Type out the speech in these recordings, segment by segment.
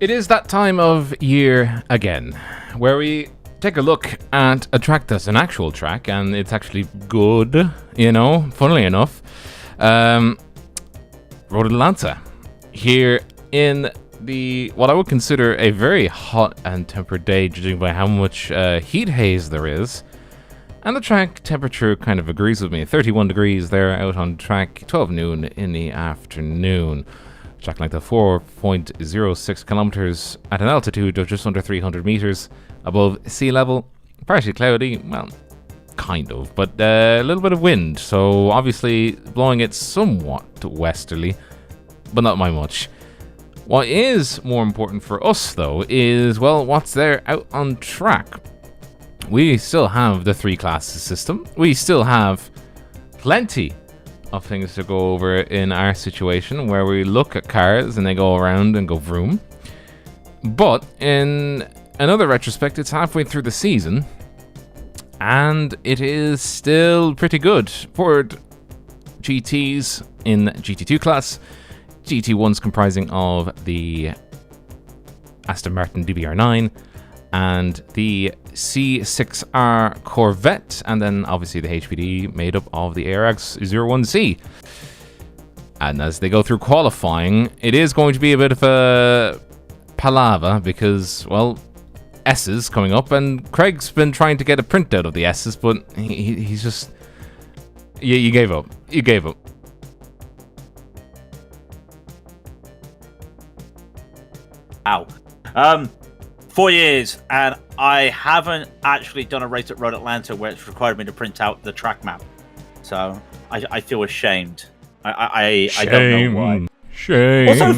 It is that time of year again, where we take a look at a track that's an actual track, and it's actually good, funnily enough. Raidillon here in what I would consider a very hot and tempered day, judging by how much heat haze there is. And the track temperature kind of agrees with me. 31 degrees there out on track, 12 noon in the afternoon. Track length of 4.06 kilometers at an altitude of just under 300 meters above sea level. Partially cloudy, well, kind of, but a little bit of wind, so obviously blowing it somewhat westerly, but not by much. What is more important for us, though, is, well, what's there out on track. We still have the 3 classes system. We still have plenty of things to go over in our situation, where we look at cars and they go around and go vroom. But in another retrospect, it's halfway through the season, and it is still pretty good. Ford GTs in GT2 class, GT1s comprising of the Aston Martin DBR9 and the C6R Corvette, and then obviously the HPD made up of the ARX-01C. And as they go through qualifying, it is going to be a bit of a palaver because, well, S's coming up, and Craig's been trying to get a printout of the S's, but he's just... You gave up. You gave up. Ow. 4 years, and I haven't actually done a race at Road Atlanta where it's required me to print out the track map. So I feel ashamed. I don't know why. Shame. Also,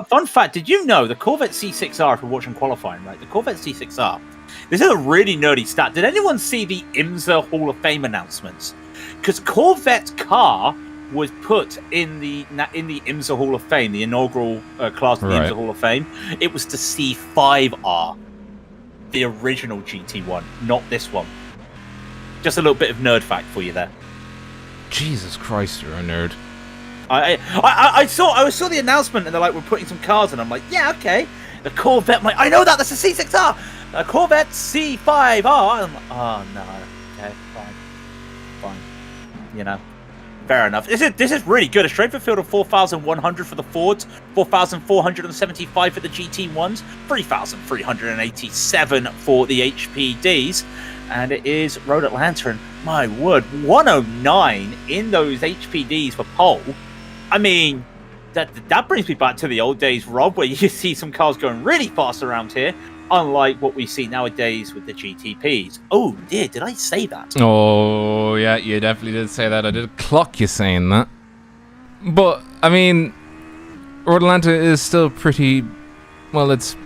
fun fact, did you know the Corvette C6R, if you're watching qualifying, right? The Corvette C6R, this is a really nerdy stat. Did anyone see the IMSA Hall of Fame announcements? Because Corvette's car was put in the IMSA Hall of Fame, the inaugural class of the IMSA Hall of Fame. It was the C5R, the original GT1, not this one. Just a little bit of nerd fact for you there. Jesus Christ, you're a nerd. I saw the announcement, and they're like, we're putting some cars in. I'm like, yeah, okay. The Corvette, I'm like, I know that's a C6R. The Corvette C5R. I'm like, oh no, okay, fine. Fair enough. This is really good. A straight field of 4,100 for the Fords, 4,475 for the GT1s, 3,387 for the HPDs, and it is Road Atlanta. And my word, 109 in those HPDs for pole. I mean, that brings me back to the old days, Rob, where you see some cars going really fast around here, unlike what we see nowadays with the GTPs. Oh dear, did I say that? Oh yeah, you definitely did say that. I did clock you saying that. But I mean, Road Atlanta is still pretty. Well, it's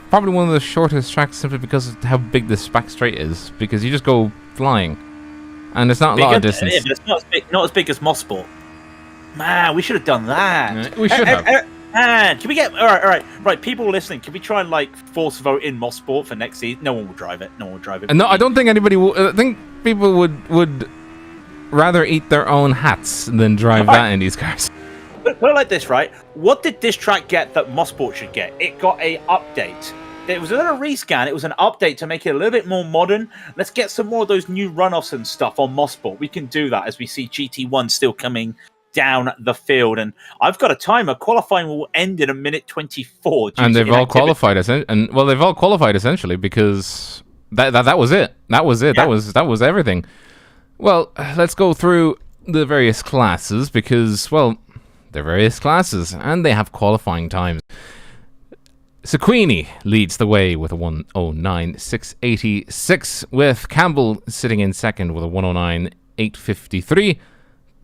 probably one of the shortest tracks simply because of how big this back straight is. Because you just go flying, and it's not a lot of distance. Yeah, but it's not as big as Mosport. Man, we should have done that. We should have. And can we get all right? People listening, can we try and force vote in Mosport for next season? No one will drive it. No, I don't think anybody will. I think people would rather eat their own hats than drive that in these cars. Put it like this, right? What did this track get that Mosport should get? It got a update. It was not a rescan. It was an update to make it a little bit more modern. Let's get some more of those new runoffs and stuff on Mosport. We can do that as we see GT1 still coming down the field, and I've got a timer. Qualifying will end in a minute 24. And they've all qualified, they've all qualified essentially because that was it. That was it. Yeah. That was everything. Well, let's go through the various classes because, well, they're various classes and they have qualifying times. Sequini leads the way with a 109.686, with Campbell sitting in second with a 109.853.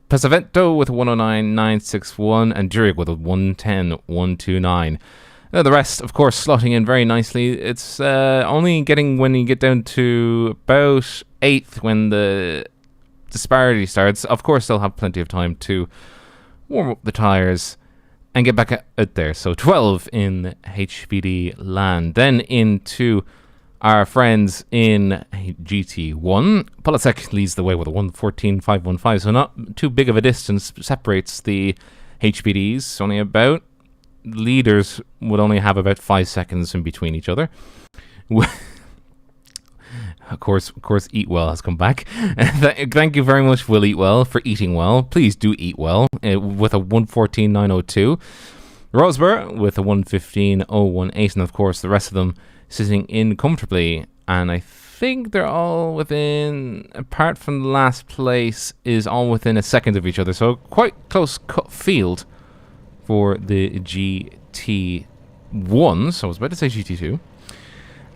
Pesavento with a 109.961 and Durig with a 110.129. The rest, of course, slotting in very nicely. It's only getting when you get down to about 8th when the disparity starts. Of course, they'll have plenty of time to warm up the tyres and get back out there. So 12 in HPD land. Then into our friends in GT1. Polasek leads the way with a 114.515, so not too big of a distance separates the HPDs. Only about leaders would only have about 5 seconds in between each other. Of course, Eat Well has come back. Thank you very much, Will Eat Well, for eating well. Please do eat well with a 114.902. Roseborough with a 115.018, and of course the rest of them sitting in comfortably. And I think they're all within, apart from the last place, is all within a second of each other. So quite close cut field for the GT1. So I was about to say GT2.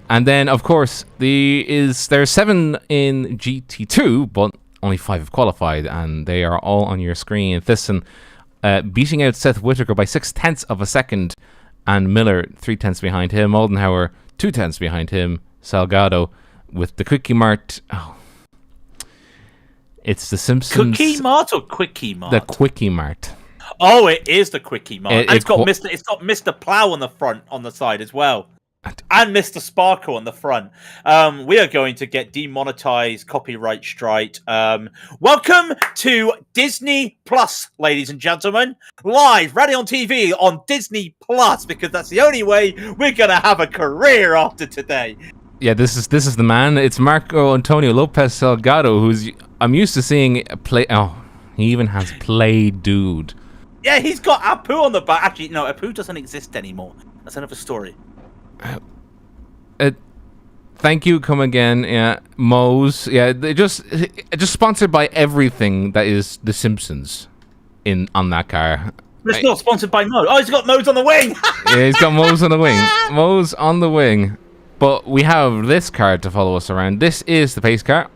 And then, of course, there are 7 in GT2, but only 5 have qualified, and they are all on your screen. Thyssen beating out Seth Whitaker by 0.6 of a second, and Miller 0.3 behind him. Oldenhauer 0.2 behind him. Salgado with the Quickie Mart. Oh, it's the Simpsons. Cookie Mart or Quickie Mart? The Quickie Mart. Oh, it is the Quickie Mart. And it's got Mr. Plow on the front, on the side as well. And Mr. Sparkle on the front. We are going to get demonetized, copyright strike. Welcome to Disney Plus, ladies and gentlemen. Live, Raidillon TV on Disney Plus, because that's the only way we're going to have a career after today. Yeah, this is the man. It's Marco Antonio Lopez Salgado, who's I'm used to seeing play. Oh, he even has Play Dude. Yeah, he's got Apu on the back. Actually, no, Apu doesn't exist anymore. That's another story. Thank you, come again. Yeah, Moe's. Yeah, they just sponsored by everything that is The Simpsons on that car. But it's not sponsored by Moe. Oh, he's got Moe's on the wing. Yeah, he's got Moe's on the wing. Moe's on the wing. But we have this car to follow us around. This is the pace car,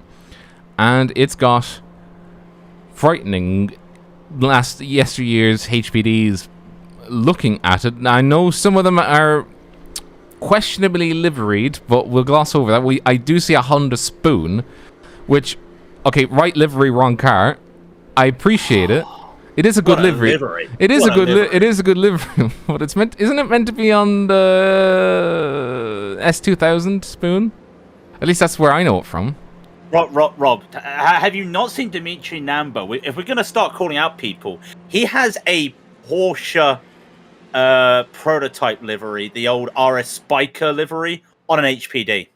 and it's got frightening yesteryear's HPDs looking at it. Now, I know some of them are questionably liveried, but we'll gloss over that. I do see a Honda Spoon, which, okay, right livery, wrong car. I appreciate it. It is a good livery. It is a good livery. But isn't it meant to be on the S2000 Spoon? At least that's where I know it from. Rob, have you not seen Dimitri Namba? If we're going to start calling out people, he has a Porsche prototype livery, the old RS Spiker livery, on an HPD.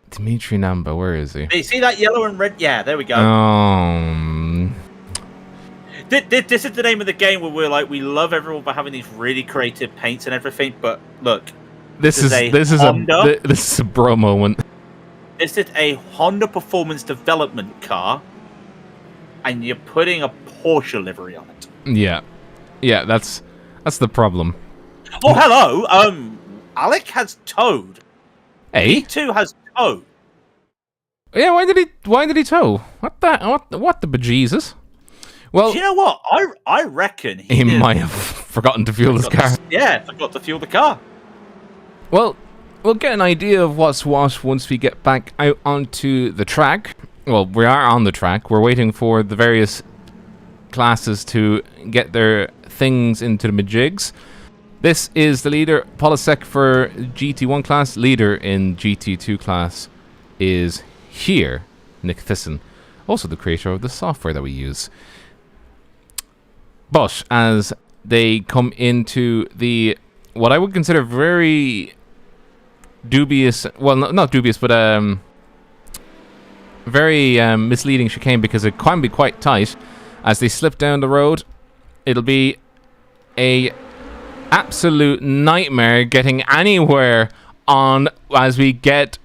Dimitri Namba, where is he? Do you see that yellow and red? Yeah, there we go. This is the name of the game where we're like, we love everyone for having these really creative paints and everything, but look, this is a bro moment. This is a Honda performance development car, and you're putting a Porsche livery on it. Yeah, that's the problem. Oh, hello. Alec has towed. Hey, he too has towed. Yeah, why did he tow? What the bejesus? Well, do you know what? I reckon he might have forgotten to fuel his car. Forgot to fuel the car. Well, we'll get an idea of what's what once we get back out onto the track. Well, we are on the track. We're waiting for the various classes to get their things into the majigs. This is the leader, Polisek, for GT1 class. Leader in GT2 class is here, Nick Thyssen, also the creator of the software that we use. But as they come into what I would consider very dubious, well, not dubious, but very misleading chicane, because it can be quite tight. As they slip down the road, it'll be a absolute nightmare getting anywhere on as we get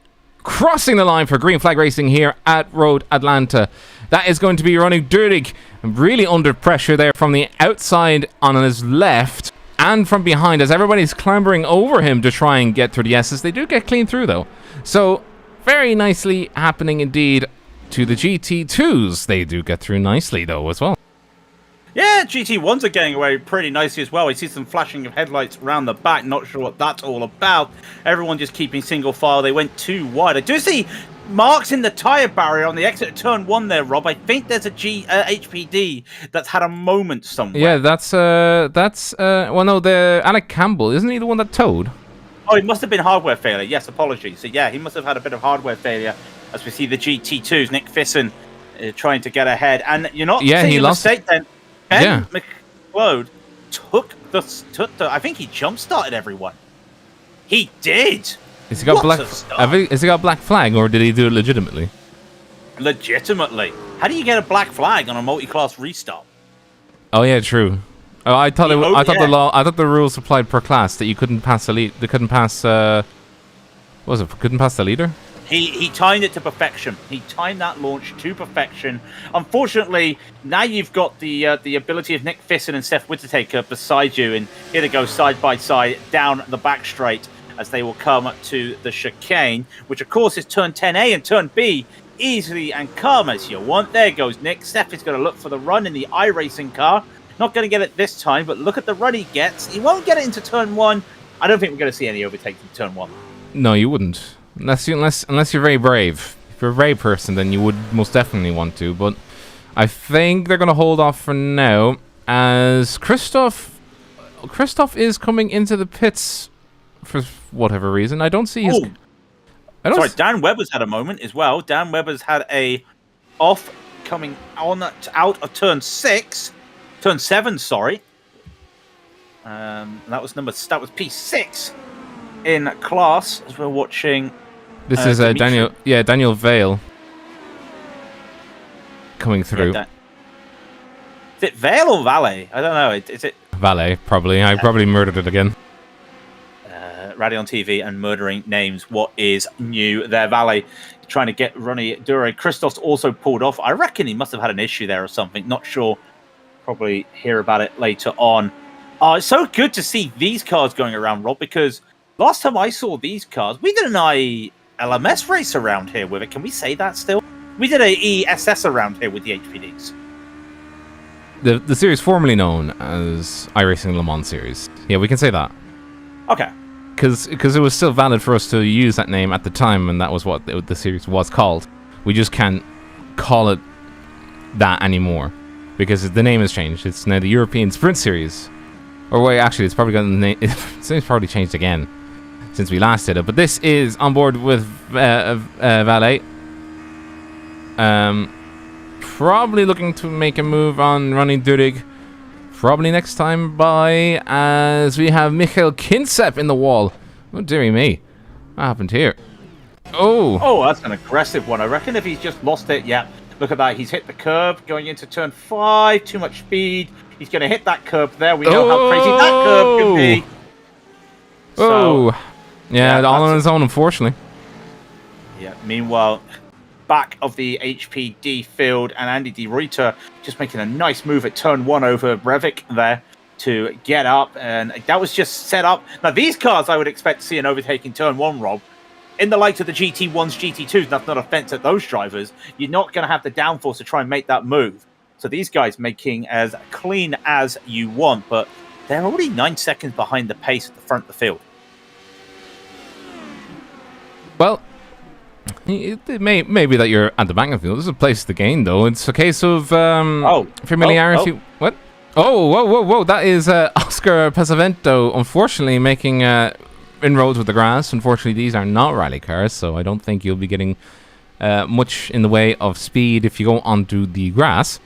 crossing the line for green flag racing here at Road Atlanta. That is going to be running Durdig, really under pressure there from the outside on his left and from behind as everybody's clambering over him to try and get through the S's. They do get clean through though. So very nicely happening indeed to the GT2s. They do get through nicely though as well. Yeah, GT1s are getting away pretty nicely as well. We see some flashing of headlights around the back. Not sure what that's all about. Everyone just keeping single file. They went too wide. I do see marks in the tyre barrier on the exit of turn 1 there, Rob. I think there's a HPD that's had a moment somewhere. Yeah, that's well, no, the Alec Campbell, isn't he the one that towed? Oh, it must have been hardware failure. Yes, apologies. So yeah, he must have had a bit of hardware failure as we see the GT2s. Nick Thyssen trying to get ahead. And you're not seeing a mistake then. Ben McLeod took I think he jump-started everyone. He did! Has he got What black? a start. Has he got black flag, or did he do it legitimately? Legitimately. How do you get a black flag on a multi-class restart? Oh yeah, true. Oh, I thought I thought yeah. I thought the rules applied per class that you couldn't pass the lead. They couldn't pass. What was it? Couldn't pass the leader. He timed it to perfection. He timed that launch to perfection. Unfortunately, now you've got the ability of Nick Fisson and Seth Whittaker beside you, and here they go side by side down the back straight as they will come to the chicane, which of course is turn 10A and turn B, easily and calm as you want. There goes Nick. Seth is going to look for the run in the iRacing car. Not going to get it this time, but look at the run he gets. He won't get it into turn 1. I don't think we're going to see any overtakes in turn 1. No, you wouldn't. Unless you're very brave. If you're a brave person, then you would most definitely want to. But I think they're going to hold off for now, as Christoph is coming into the pits for whatever reason. I don't see his. Sorry, Dan Webber's had a moment as well. Dan Webber's had a off coming on out of turn 7. Sorry, that was P6 in class as we're watching. This is Daniel Vale coming through. Is it Vale or Valet? I don't know. Is it Valet? Probably. I probably murdered it again. Raidillon TV and murdering names. What is new there? Valet trying to get Ronnie Dure. Christoph's also pulled off. I reckon he must have had an issue there or something. Not sure. Probably hear about it later on. It's so good to see these cars going around, Rob, because last time I saw these cars, we did an LMS race around here with it. Can we say that still? We did a ESS around here with the HPDs. The series formerly known as iRacing Le Mans Series. Yeah, we can say that. Okay. Because it was still valid for us to use that name at the time, and that was what the series was called. We just can't call it that anymore, because the name has changed. It's now the European Sprint Series. Or wait, actually, it's probably got the name. It's probably changed again since we last did it. But this is on board with Valet. Probably looking to make a move on Ronnie Durig. Probably next time by, as we have Michael Kinsep in the wall. Oh, dearie me. What happened here? Oh, that's an aggressive one. I reckon if he's just lost it, yeah. Look at that. He's hit the curb going into turn 5. Too much speed. He's going to hit that curb there. We know how crazy that curb can be. So, yeah, all on his own, unfortunately. Yeah, meanwhile, back of the HPD field, and Andy De Ruyter just making a nice move at turn 1 over Brevik there to get up, and that was just set up. Now, these cars I would expect to see an overtaking turn 1, Rob. In the light of the GT1s, GT2s, that's not offense at those drivers, you're not going to have the downforce to try and make that move. So these guys making as clean as you want, but they're already 9 seconds behind the pace at the front of the field. Well, it may be that you're at the back of the field. This is a place to gain, though. It's a case of familiarity. What? Whoa. That is Oscar Pesavento, unfortunately, making inroads with the grass. Unfortunately, these are not rally cars, so I don't think you'll be getting much in the way of speed if you go onto the grass.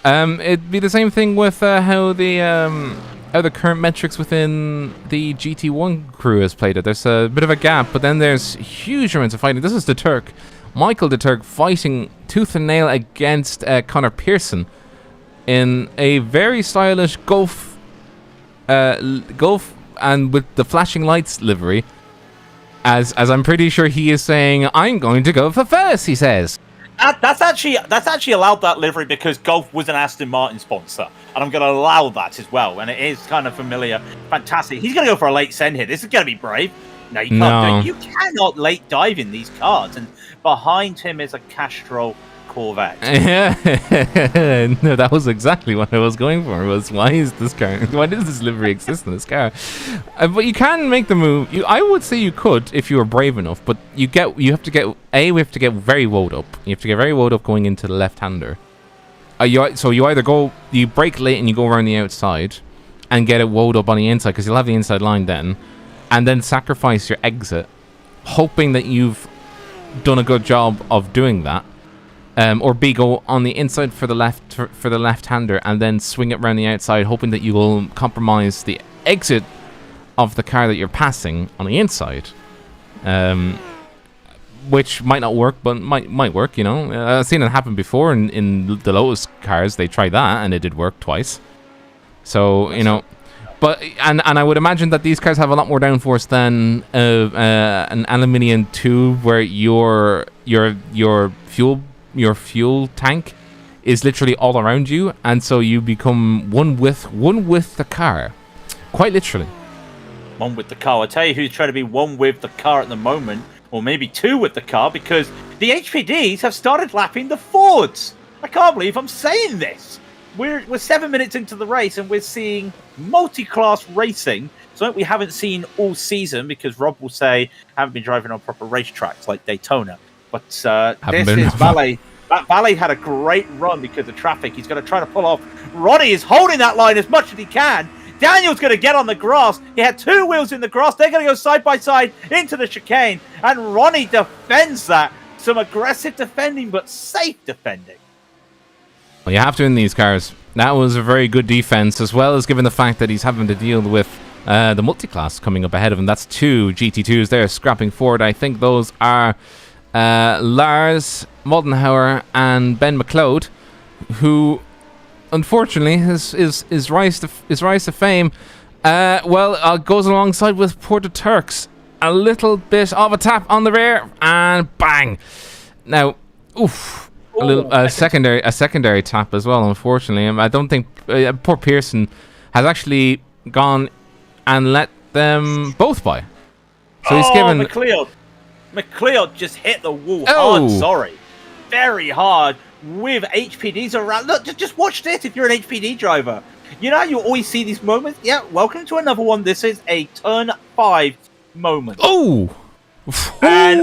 It'd be the same thing with how the current metrics within the GT1 crew has played it. There's a bit of a gap, but then there's huge amounts of fighting. This is the Turk, Michael de Turk, fighting tooth and nail against Connor Pearson in a very stylish Gulf and with the flashing lights livery. As I'm pretty sure he is saying, "I'm going to go for first," he says. That's actually allowed that livery because Gulf was an Aston Martin sponsor, and I'm going to allow that as well. And it is kind of familiar, fantastic. He's going to go for a late send here. This is going to be brave. No, you can't. You cannot late dive in these cards. And behind him is a Castrol Corvette. No, that was exactly what I was going for. Was why does this livery exist in this car? But you can make the move. I would say you could if you were brave enough. But we have to get very woed up. You have to get very woed up going into the left-hander. So you brake late and you go around the outside and get it woed up on the inside, because you'll have the inside line then, and then sacrifice your exit, hoping that you've done a good job of doing that. or B, go on the inside for the left-hander and then swing it around the outside, hoping that you will compromise the exit of the car that you're passing on the inside. Which might not work, but might work, you know. I've seen it happen before in the Lotus cars. They tried that, and it did work twice. So, you know... But and I would imagine that these cars have a lot more downforce than an aluminium tube, where your fuel tank is literally all around you, and so you become one with the car, quite literally. One with the car. I'll tell you who's trying to be one with the car at the moment, or maybe two with the car, because the HPDs have started lapping the Fords. I can't believe I'm saying this. We're 7 minutes into the race, and we're seeing multi-class racing, something we haven't seen all season, because Rob will say haven't been driving on proper racetracks like Daytona. But this is Valet. Valet had a great run because of traffic. He's going to try to pull off. Ronnie is holding that line as much as he can. Daniel's going to get on the grass. He had two wheels in the grass. They're going to go side by side into the chicane, and Ronnie defends that. Some aggressive defending, but safe defending. Well, you have to in these cars. That was a very good defense, as well as given the fact that he's having to deal with the multi-class coming up ahead of him. That's two GT2s there scrapping forward. I think those are Lars Moldenhauer and Ben McLeod, who unfortunately his rise to fame goes alongside with Proto-Turks. A little bit of a tap on the rear and bang. Now, oof. A secondary tap as well, unfortunately. I don't think poor Pearson has actually gone and let them both by. So he's given McLeod just hit the wall hard. Sorry, very hard with HPDs around. Look, just watch this. If you're an HPD driver, you know how you always see these moments. Yeah, welcome to another one. This is a turn 5 moment. Oh, there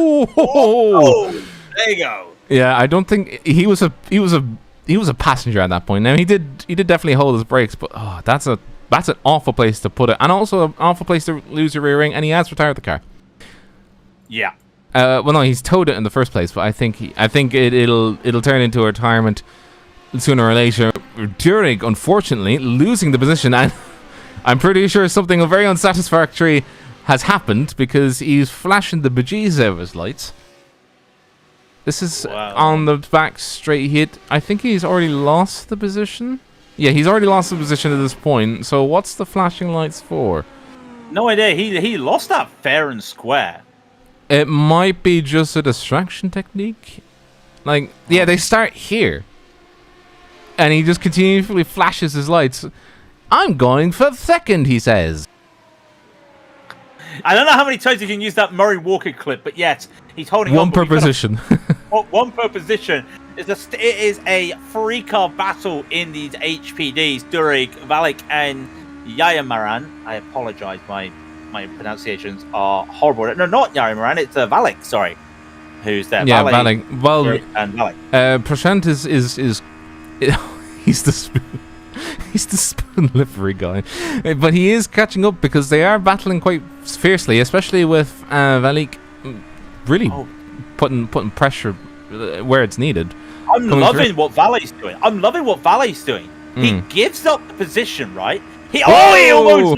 you go. Yeah, I don't think he was a passenger at that point. Now he did definitely hold his brakes, but that's an awful place to put it, and also an awful place to lose your rear ring. And he has retired the car. Yeah. Well, no, he's towed it in the first place, but I think it'll turn into a retirement sooner or later. Durig, unfortunately, losing the position, and I'm pretty sure something very unsatisfactory has happened, because he's flashing the bejesus out of his lights. This is on the back straight. I think he's already lost the position. Yeah, he's already lost the position at this point. So what's the flashing lights for? No idea. He lost that fair and square. It might be just a distraction technique. Like, yeah, they start here. And he just continually flashes his lights. I'm going for second, he says. I don't know how many times you can use that Murray Walker clip, but yes, he's holding one per position. One per position. It is a free car battle in these HPDs. Durig, Valek, and Yayamaran. I apologize, my pronunciations are horrible. No, not Yayamaran. It's Valek. Sorry, who's there? Yeah, Valek. Well, and Valek. Prashant is he's the spoon. He's the spoon livery guy, but he is catching up because they are battling quite fiercely, especially with Valik really putting pressure where it's needed. I'm loving what Valet's doing. He gives up the position, right? He almost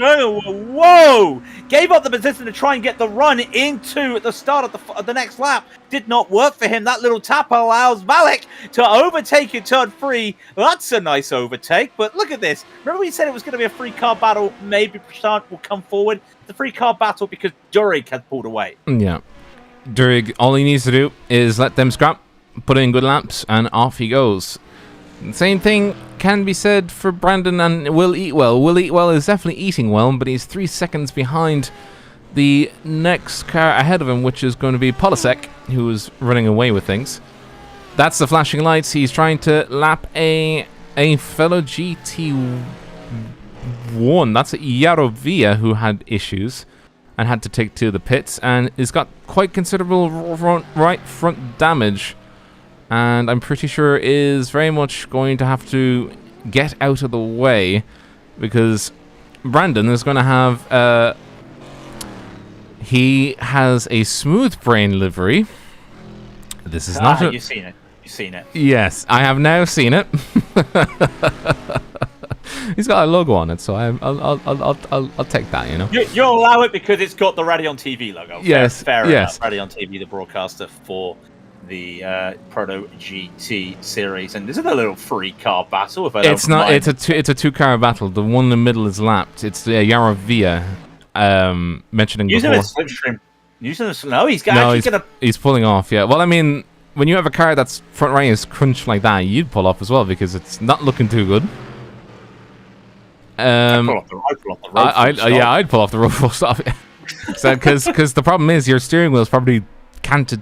gave up the position to try and get the run into the start of the next lap. Did not work for him. That little tap allows Valek to overtake in turn 3. That's a nice overtake. But look at this. Remember we said it was going to be a free car battle. Maybe Prashant will come forward. The free car battle because Durig has pulled away. Yeah. Durig, all he needs to do is let them scrap, put in good laps, and off he goes. The same thing can be said for Brandon and Will Eatwell. Will Eatwell is definitely eating well, but he's 3 seconds behind the next car ahead of him, which is going to be Polisek, who is running away with things. That's the flashing lights. He's trying to lap a fellow GT1. That's Yarovia, who had issues and had to take to the pits, and has got quite considerable right front damage. And I'm pretty sure is very much going to have to get out of the way, because Brandon is going to have he has a smooth brain livery. This is not you've seen it. You've seen it. Yes, I have now seen it. He's got a logo on it, so I'll take that. You know. You'll allow it because it's got the Raidillon TV logo. Yes, fair yes. enough. Raidillon TV, the broadcaster for the Proto-GT series, and this is a little free car battle. If I don't It's not. mind. It's a two-car battle. The one in the middle is lapped. It's the Yaravia mentioning Using before. a slipstream. No, He's pulling off. Yeah. Well, I mean, when you have a car that's front right is crunched like that, you'd pull off as well because it's not looking too good. I'd pull off the road. I'd pull off the road full stop. So, because the problem is your steering wheel is probably canted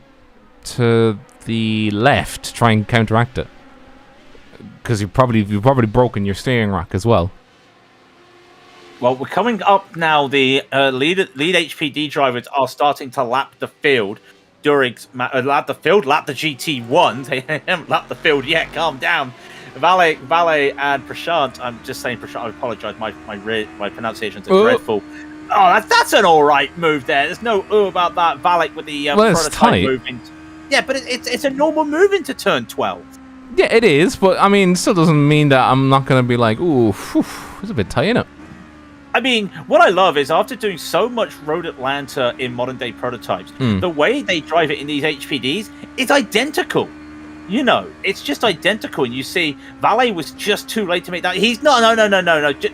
to the left to try and counteract it. Because you've probably broken your steering rack as well. Well, we're coming up now. The lead HPD drivers are starting to lap the field during lap the GT1. They haven't lapped the field yet. Calm down. Valet, and Prashant. I'm just saying Prashant. I apologize. My pronunciations are dreadful. Oh, that's an all right move there. There's no about that. Valet with the prototype moving. Yeah, but it's a normal move into turn 12. Yeah, it is, but I mean, still doesn't mean that I'm not going to be like, ooh, it's a bit tight, isn't it? I mean, what I love is after doing so much Road Atlanta in modern day prototypes, the way they drive it in these HPDs is identical. You know, it's just identical. And you see, Valet was just too late to make that. He's no.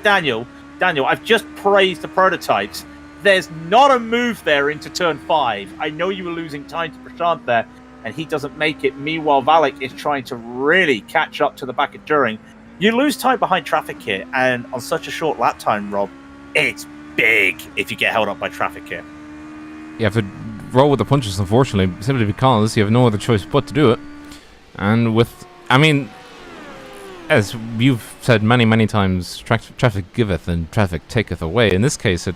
Daniel, I've just praised the prototypes. There's not a move there into turn 5. I know you were losing time to Prashant there, and he doesn't make it. Meanwhile, Valek is trying to really catch up to the back of Turing. You lose time behind traffic here, and on such a short lap time, Rob, it's big if you get held up by traffic here. You have to roll with the punches, unfortunately, simply because you have no other choice but to do it. And as you've said many times, traffic giveth and traffic taketh away. In this case,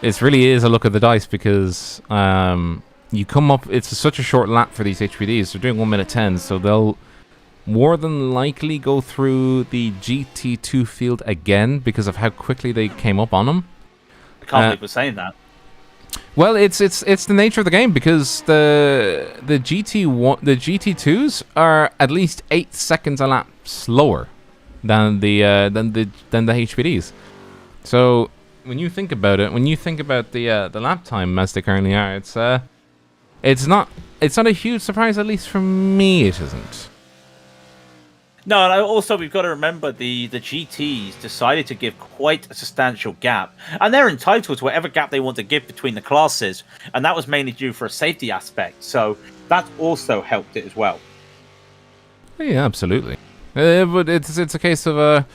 it really is a look of the dice because you come up. It's such a short lap for these HPDs. They're doing 1 minute 10, so they'll more than likely go through the GT2 field again because of how quickly they came up on them. I can't believe we're saying that. Well, it's the nature of the game because the GT2s are at least 8 seconds a lap slower than the HPDs. So when you think about it, the lap time as they currently are, it's not a huge surprise. At least for me, it isn't. No, and also we've got to remember the GTs decided to give quite a substantial gap, and they're entitled to whatever gap they want to give between the classes, and that was mainly due for a safety aspect, so that also helped it as well. Yeah, absolutely. But it's a case of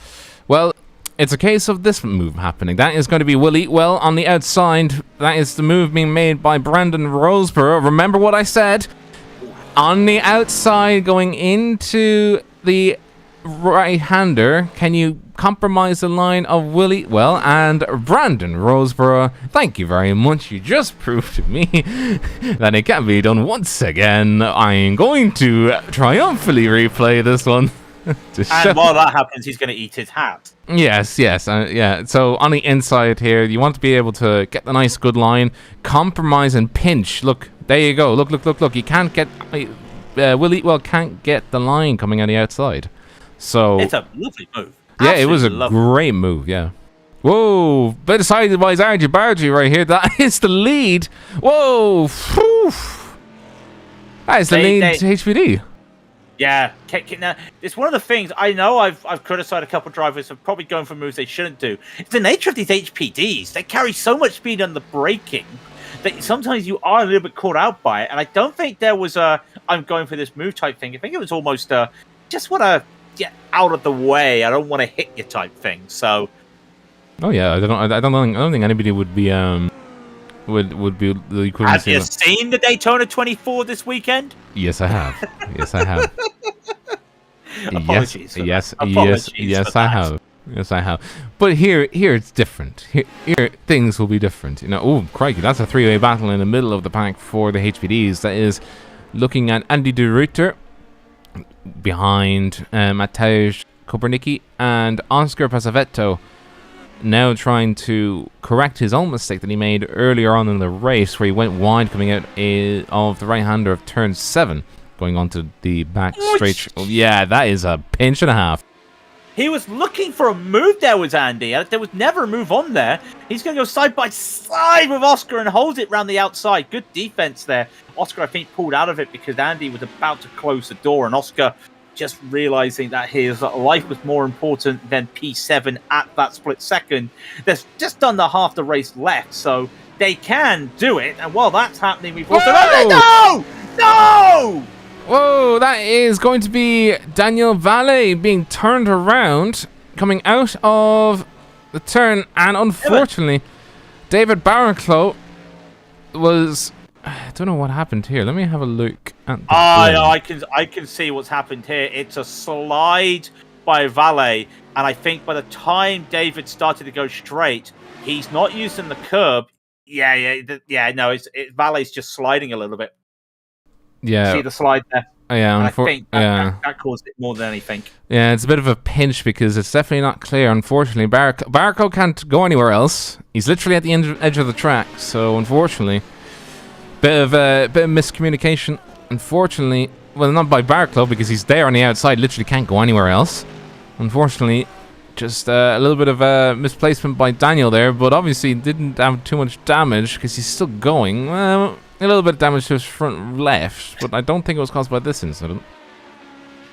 it's a case of this move happening. That is going to be Will Eatwell on the outside. That is the move being made by Brandon Roseborough. Remember what I said? On the outside, going into the right-hander, can you compromise the line of Will Eatwell and Brandon Roseborough? Thank you very much. You just proved to me that it can be done once again. I'm going to triumphantly replay this one. And while that happens, he's going to eat his hat. Yes. Yeah. So on the inside here, you want to be able to get the nice good line, compromise and pinch. Look, there you go. Look. You can't get... Will Eatwell can't get the line coming on the outside. So it's a lovely move. Yeah, it was a great move, yeah. Whoa, bit of sidewise argy-bargy right here. That is the lead. Whoa. Whew. That is the lead to HPD. Yeah, now, it's one of the things I know I've criticized a couple of drivers for probably going for moves they shouldn't do. It's the nature of these HPDs. They carry so much speed on the braking that sometimes you are a little bit caught out by it. And I don't think there was a I'm going for this move type thing. I think it was almost just want to get out of the way. I don't want to hit you type thing. So. Oh yeah, I don't think anybody would be would be the equivalent. Have you seen the Daytona 24 this weekend? Yes, I have. Yes, I have. Apologies. Yes, I have. But here it's different. Here things will be different. You know, oh crikey, that's a three-way battle in the middle of the pack for the HPDs. That is looking at Andy de Ruyter behind Mateusz Kopernicki and Oscar Pasavetto, now trying to correct his own mistake that he made earlier on in the race where he went wide coming out of the right-hander of turn 7. going on to the back straight. Oh, yeah, that is a pinch and a half. He was looking for a move there with Andy. There was never a move on there. He's going to go side by side with Oscar and holds it around the outside. Good defense there. Oscar, I think, pulled out of it because Andy was about to close the door, and Oscar just realizing that his life was more important than P7 at that split second. They've just done the half the race left, so they can do it. And while that's happening, we've also... No! No! Whoa, that is going to be Daniel Valle being turned around, coming out of the turn, and unfortunately, David Barraclough was... I don't know what happened here. Let me have a look at the I can see what's happened here. It's a slide by Valle, and I think by the time David started to go straight, he's not using the curb. No, Valle's just sliding a little bit. Yeah. See the slide there? Yeah, I think that caused it more than anything. Yeah, it's a bit of a pinch because it's definitely not clear, unfortunately. Barco can't go anywhere else. He's literally at the edge of the track, so unfortunately, bit of miscommunication. Unfortunately, well, not by Barco because he's there on the outside, literally can't go anywhere else. Unfortunately, just a little bit of a misplacement by Daniel there, but obviously didn't have too much damage because he's still going. Well, a little bit of damage to his front left, but I don't think it was caused by this incident.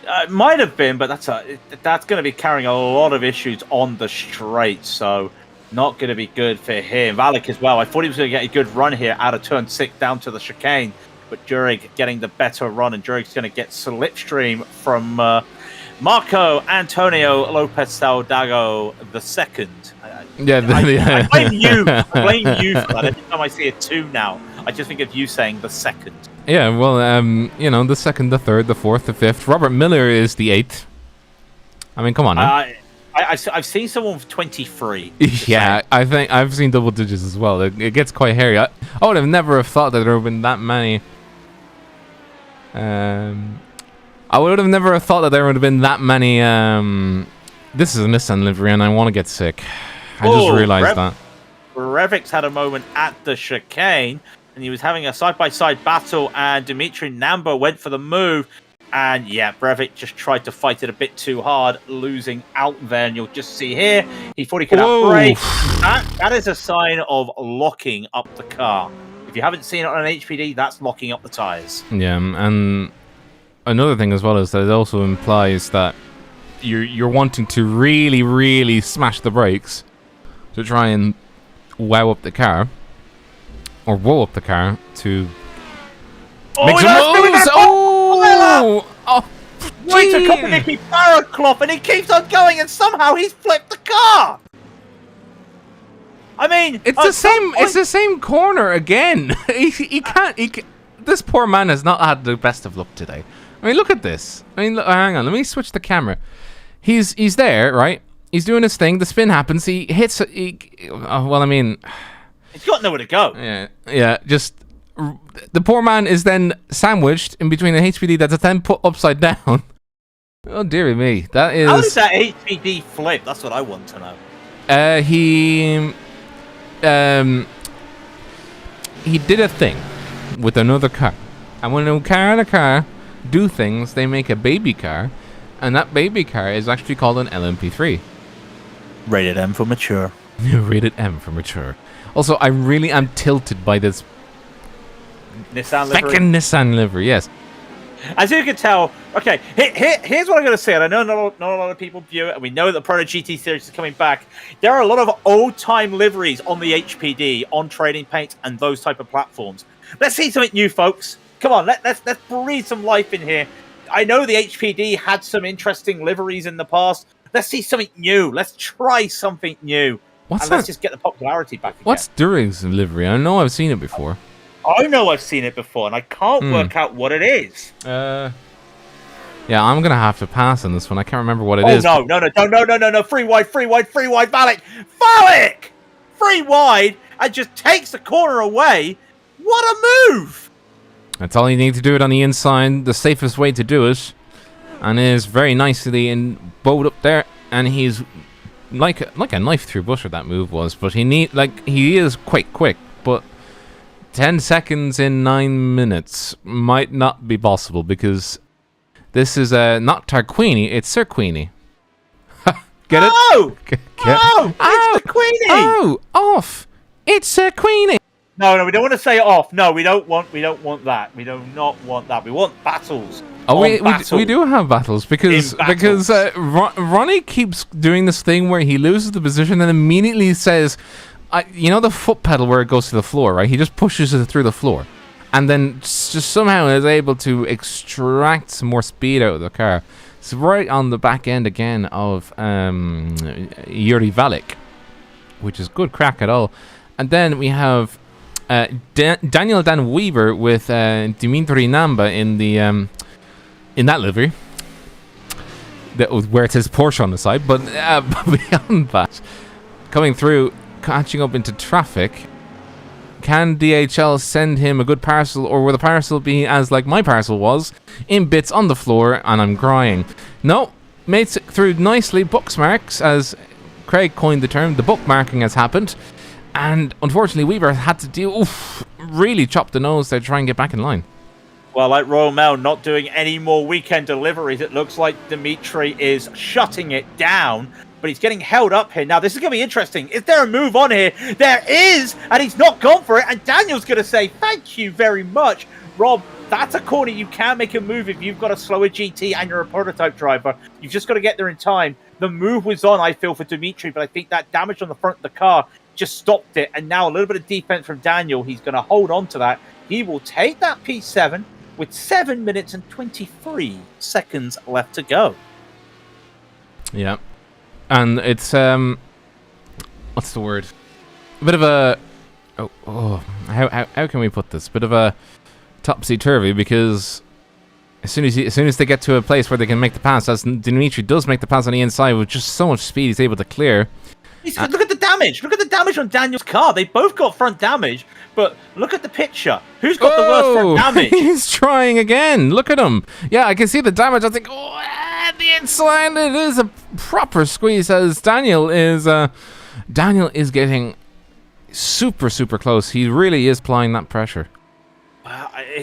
It might have been, but that's going to be carrying a lot of issues on the straight, so not going to be good for him. Valak as well. I thought he was going to get a good run here out of turn 6 down to the chicane, but Jurek getting the better run, and Jurek's going to get slipstream from Marco Antonio Lopez Saldago II. I blame you. I blame you for that. Every time I see a 2 now, I just think of you saying the second. Yeah, well, the second, the third, the fourth, the fifth. Robert Miller is the 8th. I mean, come on. I've seen someone with 23. Yeah, I think I've seen double digits as well. It gets quite hairy. I would have never have thought that there would have been that many. I would have never thought that there would have been that many. This is a Nissan livery, and I want to get sick. I just realized that. Brevik's had a moment at the chicane, and he was having a side-by-side battle, and Dimitri Namba went for the move, and yeah, Brevik just tried to fight it a bit too hard, losing out there, and you'll just see here, he thought he could outbrake. That is a sign of locking up the car. If you haven't seen it on an HPD, that's locking up the tyres. Yeah, and another thing as well is that it also implies that you're wanting to really, really smash the brakes to try and wow up the car, or roll up the car to make some moves. He took up Nicky Barraclough, and he keeps on going, and somehow he's flipped the car. I mean, it's the same. It's the same corner again. He can't. This poor man has not had the best of luck today. I mean, look at this. I mean, hang on. Let me switch the camera. He's there, right? He's doing his thing. The spin happens. He hits. Well, I mean, he's got nowhere to go. Yeah. Just the poor man is then sandwiched in between an HPD that's then put upside down. Oh dearie me, that is. How does that HPD flip? That's what I want to know. He did a thing with another car, and when a car and a car do things, they make a baby car, and that baby car is actually called an LMP3. Rated M for mature. Rated M for mature. Also, I really am tilted by this Nissan livery. Second Nissan livery, yes. As you can tell, okay, here's what I'm going to say, and I know not a lot of people view it, and we know that the Proto-GT series is coming back. There are a lot of old-time liveries on the HPD, on Trading Paints, and those type of platforms. Let's see something new, folks. Come on, let's breathe some life in here. I know the HPD had some interesting liveries in the past. Let's see something new. Let's try something new. Let's just get the popularity back again. What's During's livery? I know I've seen it before. I know I've seen it before, and I can't work out what it is. Yeah, I'm gonna have to pass on this one. I can't remember what it is. No! Free wide, Valak! Free wide, and just takes the corner away. What a move! That's all you need to do it on the inside. The safest way to do it, and is very nicely bowed up there. And he's like a knife through butter. That move was, but he is quite quick, but 10 seconds in 9 minutes might not be possible because this is not Tarquini, it's Sir Queenie. Get it? Oh! It's the Queenie! Oh, off! It's Sir Queenie! No, we don't want to say it off. No, we don't want that. We do not want that. We want battles. Oh, we do have battles because Ronnie keeps doing this thing where he loses the position and immediately says, you know the foot pedal where it goes to the floor, right? He just pushes it through the floor, and then just somehow is able to extract some more speed out of the car. It's right on the back end again of Yuri Valik, which is good crack at all. And then we have Daniel Dan Weaver with Dimitri Namba in the in that livery, where it says Porsche on the side. But beyond that, coming through, catching up into traffic. Can DHL send him a good parcel, or will the parcel be as like my parcel was, in bits on the floor, and I'm crying? No, makes it through nicely. Bookmarks, as Craig coined the term, the bookmarking has happened. And unfortunately, Weaver had to really chop the nose there to try and get back in line. Well, like Royal Mail not doing any more weekend deliveries, it looks like Dimitri is shutting it down. But he's getting held up here. Now, this is going to be interesting. Is there a move on here? There is, and he's not gone for it. And Daniel's going to say, thank you very much. Rob, that's a corner you can make a move if you've got a slower GT and you're a prototype driver. You've just got to get there in time. The move was on, I feel, for Dimitri, but I think that damage on the front of the car just stopped it. And now a little bit of defense from Daniel. He's going to hold on to that. He will take that P7 with 7 minutes and 23 seconds left to go. Yeah. And it's what's the word? A bit of a how can we put this? Bit of a topsy-turvy, because as soon as they get to a place where they can make the pass, as Dimitri does make the pass on the inside with just so much speed, he's able to clear. Look at the damage! Look at the damage on Daniel's car. They both got front damage, but look at the picture. Who's got the worst front damage? He's trying again. Look at him. Yeah, I can see the damage. I think, the inside, it is a proper squeeze, as Daniel is getting super, super close. He really is applying that pressure.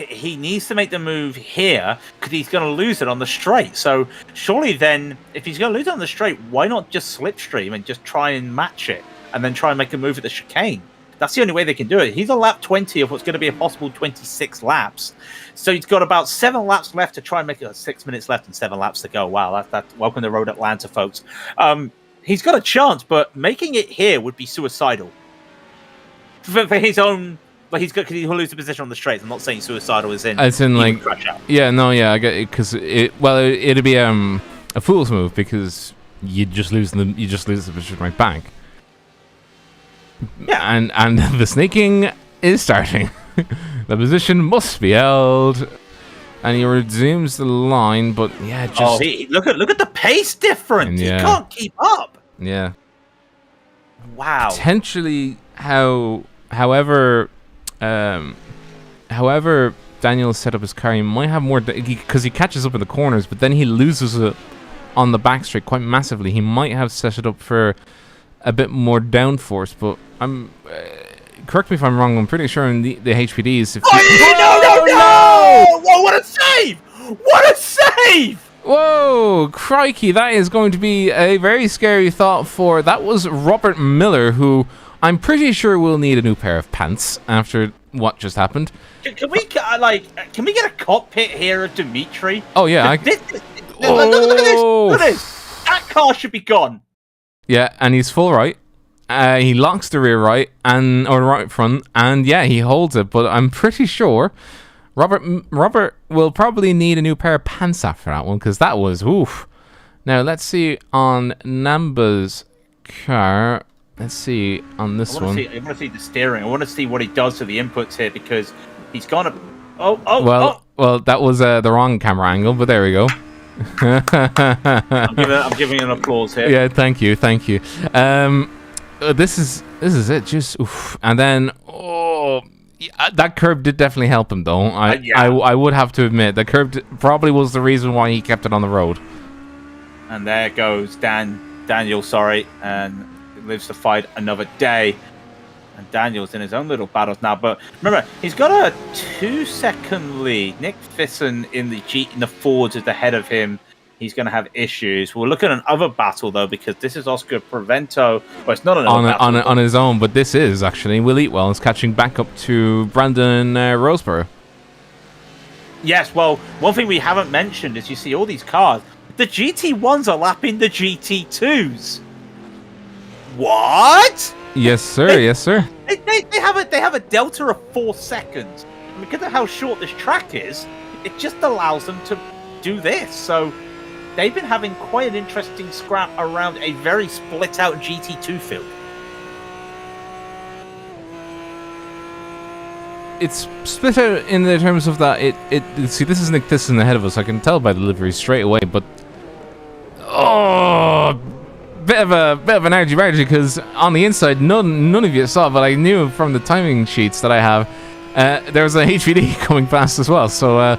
He needs to make the move here because he's going to lose it on the straight. So surely then, if he's going to lose it on the straight, why not just slipstream and just try and match it and then try and make a move at the chicane? That's the only way they can do it. He's on lap 20 of what's going to be a possible 26 laps. So he's got about 7 laps left to try and make it 6 minutes left and 7 laps to go. Wow, that's welcome to Road Atlanta, folks. He's got a chance, but making it here would be suicidal. For his own... But he'll lose the position on the straights. I'm not saying suicidal is in. It's in like, yeah, no, yeah, I get it, because it'd be a fool's move, because you just lose the position right back. Yeah, and the sneaking is starting. The position must be held, and he resumes the line. But yeah, just look at the pace difference. Yeah. He can't keep up. Yeah. Wow. Potentially, however Daniel set up his car, he might have more, because he catches up in the corners, but then he loses it on the backstraight quite massively. He might have set it up for a bit more downforce, but I'm correct me if I'm wrong. I'm pretty sure in the HPDs. No! Whoa! What a save! What a save! Whoa, crikey! That is going to be a very scary thought for. That was Robert Miller, who I'm pretty sure we'll need a new pair of pants after what just happened. Can we get a cockpit here of Dimitri? Oh yeah. Look at this! Look at this! That car should be gone. Yeah, and he's full right. He locks the rear right or the right front, and yeah, he holds it. But I'm pretty sure Robert will probably need a new pair of pants after that one, because that was oof. Now let's see on Namba's car. Let's see on this one. I want to see the steering. I want to see what he does to the inputs here, because he's gonna. Well, that was the wrong camera angle, but there we go. I'm giving an applause here. Yeah, thank you. This is it. Just oof. And then that curb did definitely help him, though. I would have to admit the curb probably was the reason why he kept it on the road. And there goes Daniel. Sorry, and lives to fight another day. And Daniel's in his own little battles now. But remember, he's got a 2-second lead. Nick Fisson in the Fords is ahead of him. He's going to have issues. We'll look at another battle, though, because this is Oscar Prevento. Well, it's not another battle. On his own, but this is actually Will Eatwell is catching back up to Brandon Roseborough. Yes, well, one thing we haven't mentioned is you see all these cars. The GT1s are lapping the GT2s. What? Yes, sir. Yes, sir. They have a delta of 4 seconds. And because of how short this track is, it just allows them to do this. So they've been having quite an interesting scrap around a very split out GT2 field. It's split out in the terms of that see, this is Nick Thisson ahead of us. I can tell by the livery straight away, but bit of an argy-bargy, because on the inside none of you saw, but I knew from the timing sheets that I have there was a HVD coming past as well. So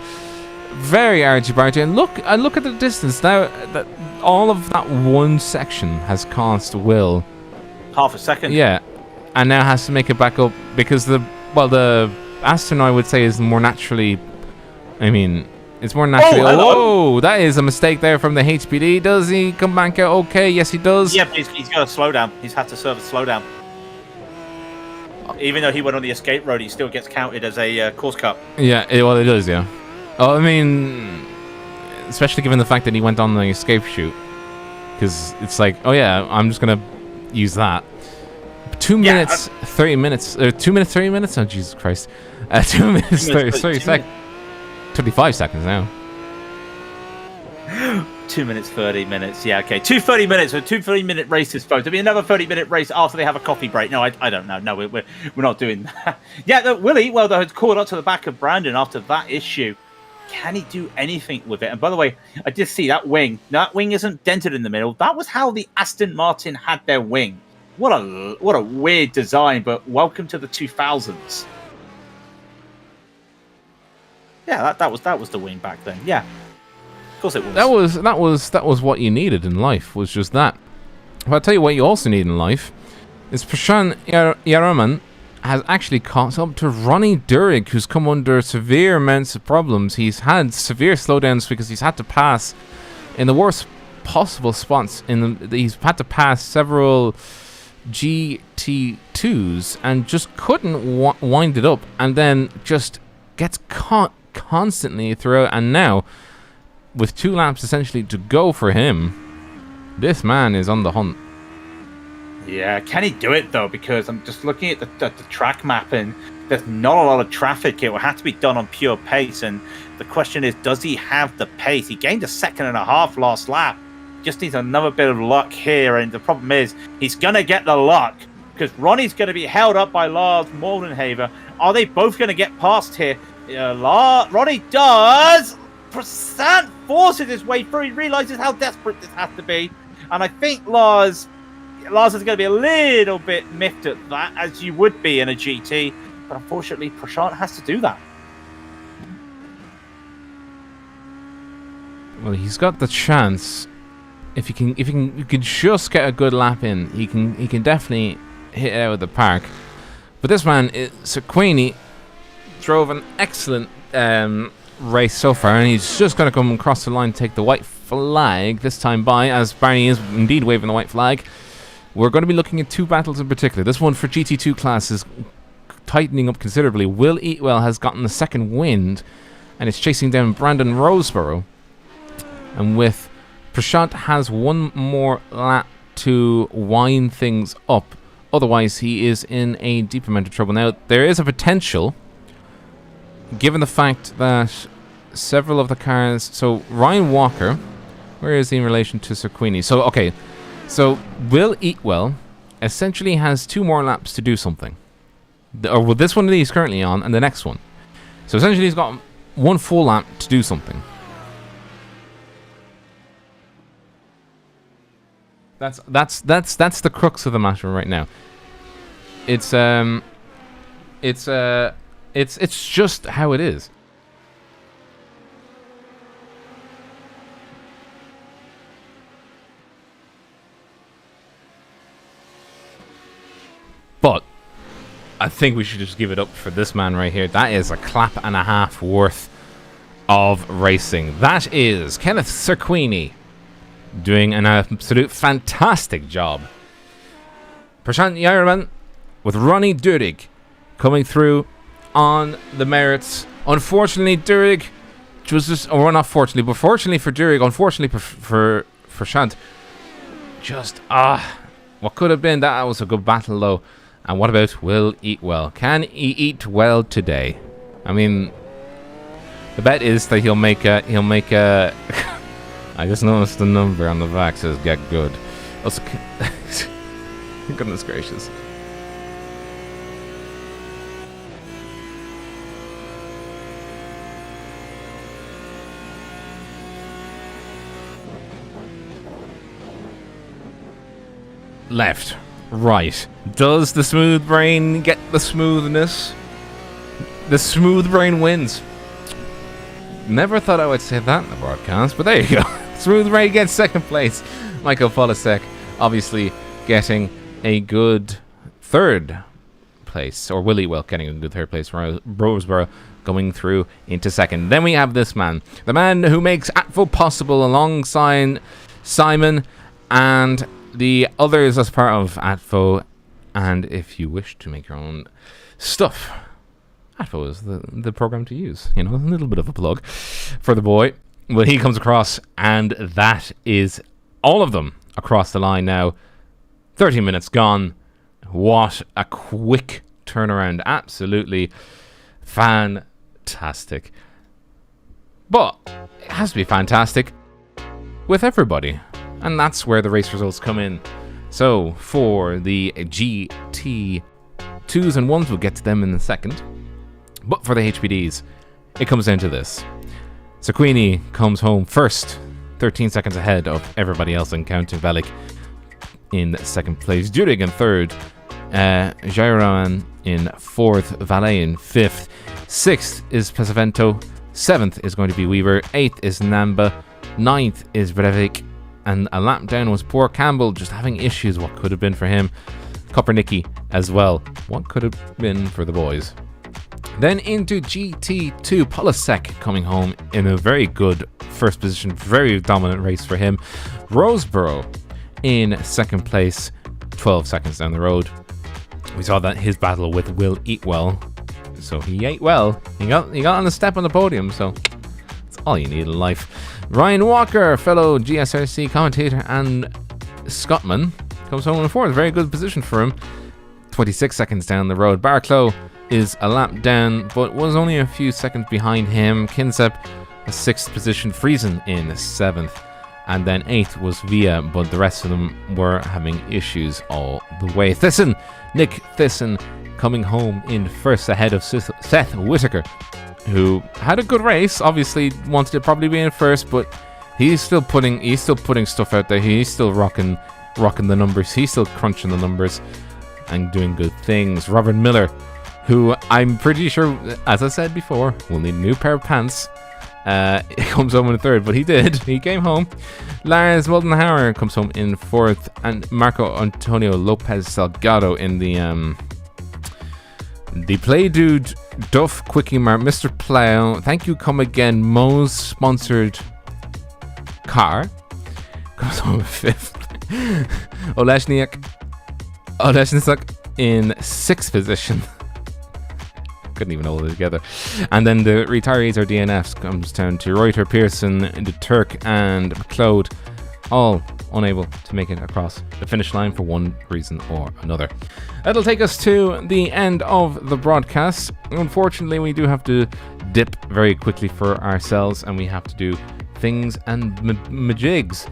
very argy-bargy, and look at the distance now. That all of that one section has cost Will half a second. Yeah, and now has to make it back up because the Aston, I would say, is more naturally. I mean, it's more naturally. Oh, that is a mistake there from the HPD. Does he come back out okay? Yes, he does. Yeah, but he's got a slowdown. He's had to serve a slowdown. Even though he went on the escape road, he still gets counted as a course cut. Yeah, well, it does, yeah. Oh, I mean, especially given the fact that he went on the escape chute. Because it's like, oh yeah, I'm just going to use that. 2 minutes, 30 minutes. 2 minutes, 30 minutes? Oh, Jesus Christ. 2 minutes, 30 seconds. 25 seconds now. 2 minutes, 30 minutes. Yeah, okay. 2 30-minute, so 2 30-minute races, folks. There'll be another 30-minute race after they have a coffee break. No, I don't know. No, we're not doing that. Yeah, Will Eatwell, though, has caught up to the back of Brandon after that issue. Can he do anything with it? And by the way, I did see that wing. That wing isn't dented in the middle. That was how the Aston Martin had their wing. What a weird design, but welcome to the 2000s. Yeah, that was the wing back then. Yeah, of course it was. That was what you needed in life. Was just that. But I'll tell you what you also need in life is Prashant Yaraman has actually caught up to Ronnie Durig, who's come under severe amounts of problems. He's had severe slowdowns because he's had to pass in the worst possible spots. He's had to pass several GT2s and just couldn't wind it up, and then just gets caught constantly throughout. And now, with 2 laps essentially to go for him, this man is on the hunt. Yeah, can he do it though? Because I'm just looking at the track map, and there's not a lot of traffic. It will have to be done on pure pace, and the question is, does he have the pace? He gained 1.5 seconds last lap. Just needs another bit of luck here, and the problem is he's going to get the luck because Ronnie's going to be held up by Lars Moldenhaver. Are they both going to get past here? Ronnie does. Prasant forces his way through. He realizes how desperate this has to be, and I think Lars is going to be a little bit miffed at that, as you would be in a GT. But unfortunately, Prashant has to do that. Well, he's got the chance. If you can just get a good lap in, he can definitely hit it out of the park. But this man, Sequini, drove an excellent race so far, and he's just going to come across the line and take the white flag this time by, as Barney is indeed waving the white flag. We're going to be looking at 2 battles in particular. This one for GT2 class is tightening up considerably. Will Eatwell has gotten the second wind, and it's chasing down Brandon Roseborough. And with Prashant has 1 more lap to wind things up. Otherwise, he is in a deep amount of trouble. Now, there is a potential, given the fact that several of the cars... So, Ryan Walker, where is he in relation to Sequini? So, okay. So, Will Eatwell essentially has 2 more laps to do something. Or well, this one that he's currently on, and the next one. So, essentially, he's got 1 full lap to do something. That's the crux of the matter right now. It's just how it is. But I think we should just give it up for this man right here. That is a clap and a half worth of racing. That is Kenneth Cirquini doing an absolute fantastic job. Prashant Yairaman with Ronnie Durig coming through on the merits. Unfortunately, Durig was just, or not fortunately, but fortunately for Durig, unfortunately for Shant, just, what could have been. That was a good battle, though. And what about Will Eatwell? Can he eat well today? I mean, the bet is that he'll make a, I just noticed the number on the back says get good. Also, goodness gracious. Left, right. Does the smooth brain get the smoothness? The smooth brain wins. Never thought I would say that in the broadcast, but there you go. Smooth brain gets second place. Michael Polasek obviously getting a good third place, or Willie Well getting a good third place. Roseborough going through into second. Then we have this man, the man who makes ATFO possible alongside Simon and the others as part of ATFO. And if you wish to make your own stuff, ATFO is the program to use. You know, a little bit of a plug for the boy. But he comes across, and that is all of them across the line now. 30 minutes gone. What a quick turnaround. Absolutely fantastic. But it has to be fantastic with everybody. And that's where the race results come in. So for the GT 2s and 1s, we'll get to them in a second. But for the HPDs, it comes down to this. Cirquini comes home first, 13 seconds ahead of everybody else, and counting Velik in second place. Durig in third. Jairan in fourth. Valet in fifth. Sixth is Pesavento. Seventh is going to be Weaver. Eighth is Namba. Ninth is Breivik. And a lap down was poor Campbell, just having issues. What could have been for him. Kopernicki as well. What could have been for the boys. Then into GT2, Polasek coming home in a very good first position, very dominant race for him. Roseborough in second place, 12 seconds down the road. We saw that his battle with Will Eatwell, so he ate well. He got on the step on the podium, so that's all you need in life. Ryan Walker, fellow GSRC commentator and Scotsman, comes home in fourth. Very good position for him. 26 seconds down the road. Barclough is a lap down, but was only a few seconds behind him. Kinsep, a sixth position. Friesen in seventh. And then eighth was Via, but the rest of them were having issues all the way. Nick Thyssen coming home in first ahead of Seth Whitaker, who had a good race. Obviously wanted to probably be in first, but he's still putting stuff out there. He's still rocking the numbers. He's still crunching the numbers and doing good things. Robert Miller, who I'm pretty sure, as I said before, will need a new pair of pants. He comes home in third, but he did. He came home. Lars Moldenhauer comes home in fourth, and Marco Antonio Lopez Salgado in the Play Dude Duff Quickie Mart. Mr. Plow, thank you, come again. Mo's sponsored car comes home in fifth. Oleshniak in sixth position. Couldn't even hold it together. And then the retirees or DNFs comes down to Reuter, Pearson, the Turk, and McLeod, all unable to make it across the finish line for one reason or another. That'll take us to the end of the broadcast. Unfortunately, we do have to dip very quickly for ourselves, and we have to do things and majigs.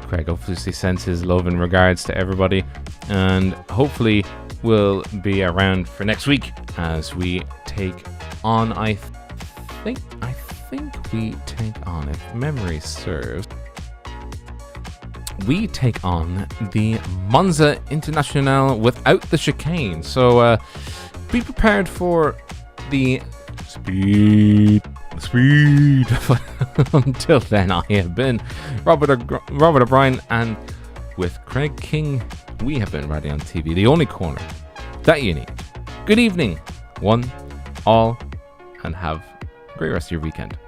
Craig obviously sends his love and regards to everybody, and hopefully will be around for next week as we take on, I think we take on, if memory serves, we take on the Monza International without the chicane. So be prepared for the speed. Until then, I have been Robert O'Brien, and with Craig King, we have been Raidillon TV, the only corner that you need Good evening, one, all, and have a great rest of your weekend.